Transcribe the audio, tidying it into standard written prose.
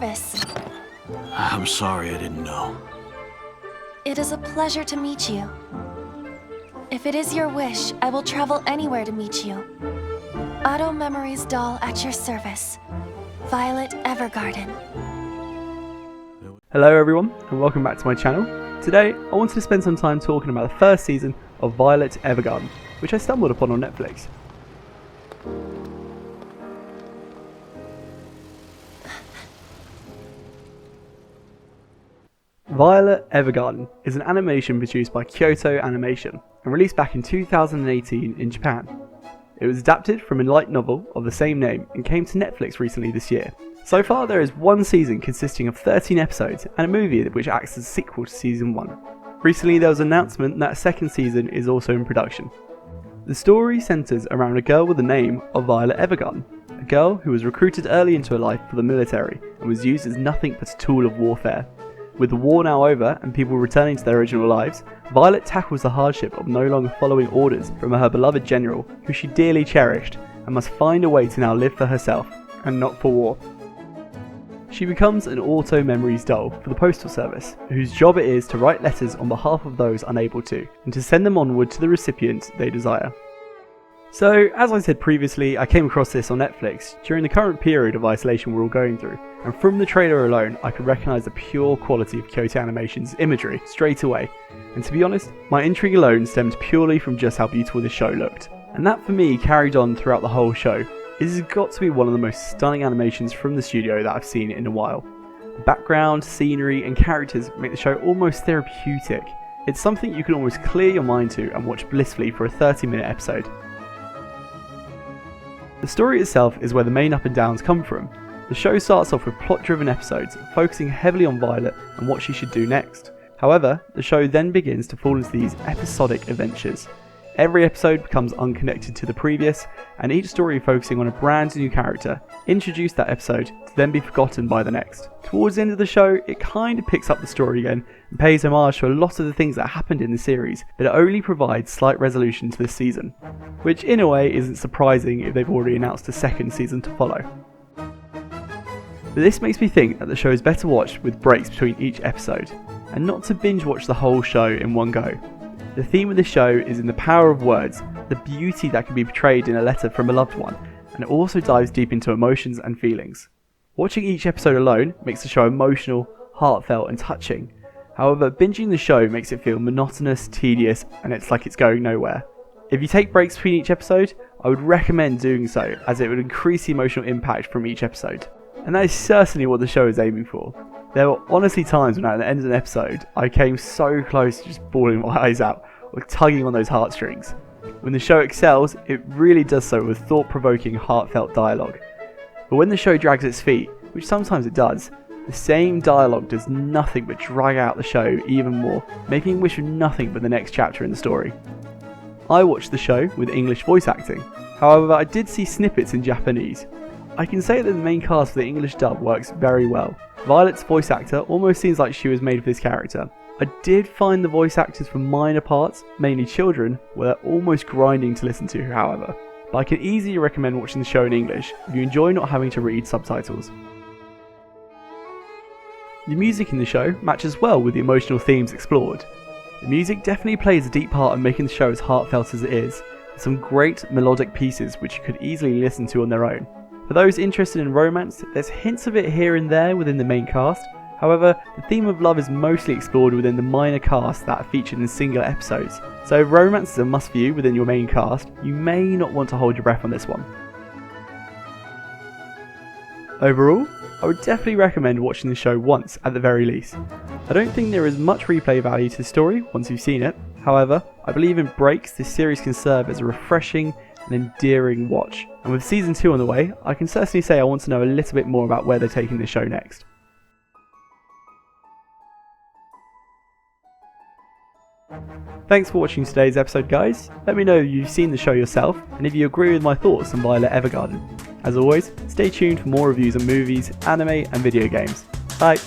service. I'm sorry I didn't know. It is a pleasure to meet you. If it is your wish, I will travel anywhere to meet you. Auto Memories doll at your service. Violet Evergarden. Hello everyone, and welcome back to my channel. Today, I wanted to spend some time talking about the first season of Violet Evergarden, which I stumbled upon on Netflix. Violet Evergarden is an animation produced by Kyoto Animation and released back in 2018 in Japan. It was adapted from a light novel of the same name and came to Netflix recently this year. So far there is one season consisting of 13 episodes and a movie which acts as a sequel to season 1. Recently there was an announcement that a second season is also in production. The story centres around a girl with the name of Violet Evergarden, a girl who was recruited early into her life for the military and was used as nothing but a tool of warfare. With the war now over and people returning to their original lives, Violet tackles the hardship of no longer following orders from her beloved general, who she dearly cherished, and must find a way to now live for herself, and not for war. She becomes an Auto Memories doll for the postal service, whose job it is to write letters on behalf of those unable to, and to send them onward to the recipient they desire. So, as I said previously, I came across this on Netflix during the current period of isolation we're all going through, and from the trailer alone I could recognise the pure quality of Kyoto Animation's imagery straight away, and to be honest, my intrigue alone stemmed purely from just how beautiful this show looked. And that for me carried on throughout the whole show. It has got to be one of the most stunning animations from the studio that I've seen in a while. The background, scenery and characters make the show almost therapeutic. It's something you can almost clear your mind to and watch blissfully for a 30-minute episode. The story itself is where the main up and downs come from. The show starts off with plot-driven episodes, focusing heavily on Violet and what she should do next. However, the show then begins to fall into these episodic adventures. Every episode becomes unconnected to the previous, and each story focusing on a brand new character, introduced that episode to then be forgotten by the next. Towards the end of the show, it kind of picks up the story again and pays homage to a lot of the things that happened in the series, but it only provides slight resolution to this season, which in a way isn't surprising if they've already announced a second season to follow. But this makes me think that the show is better watched with breaks between each episode, and not to binge watch the whole show in one go. The theme of the show is in the power of words, the beauty that can be portrayed in a letter from a loved one, and it also dives deep into emotions and feelings. Watching each episode alone makes the show emotional, heartfelt and touching. However, binging the show makes it feel monotonous, tedious, and it's like it's going nowhere. If you take breaks between each episode, I would recommend doing so, as it would increase the emotional impact from each episode. And that is certainly what the show is aiming for. There were honestly times when at the end of an episode, I came so close to just bawling my eyes out, or tugging on those heartstrings. When the show excels, it really does so with thought-provoking, heartfelt dialogue. But when the show drags its feet, which sometimes it does, the same dialogue does nothing but drag out the show even more, making me wish for nothing but the next chapter in the story. I watched the show with English voice acting, however I did see snippets in Japanese. I can say that the main cast for the English dub works very well. Violet's voice actor almost seems like she was made for this character. I did find the voice actors for minor parts, mainly children, were almost grinding to listen to, however. But I can easily recommend watching the show in English if you enjoy not having to read subtitles. The music in the show matches well with the emotional themes explored. The music definitely plays a deep part in making the show as heartfelt as it is, with some great melodic pieces which you could easily listen to on their own. For those interested in romance, there's hints of it here and there within the main cast. However, the theme of love is mostly explored within the minor cast that are featured in singular episodes. So if romance is a must for you within your main cast, you may not want to hold your breath on this one. Overall, I would definitely recommend watching the show once at the very least. I don't think there is much replay value to the story once you've seen it. However, I believe in breaks this series can serve as a refreshing and endearing watch. And with season 2 on the way, I can certainly say I want to know a little bit more about where they're taking the show next. Thanks for watching today's episode guys. Let me know if you've seen the show yourself and if you agree with my thoughts on Violet Evergarden. As always, stay tuned for more reviews on movies, anime and video games. Bye!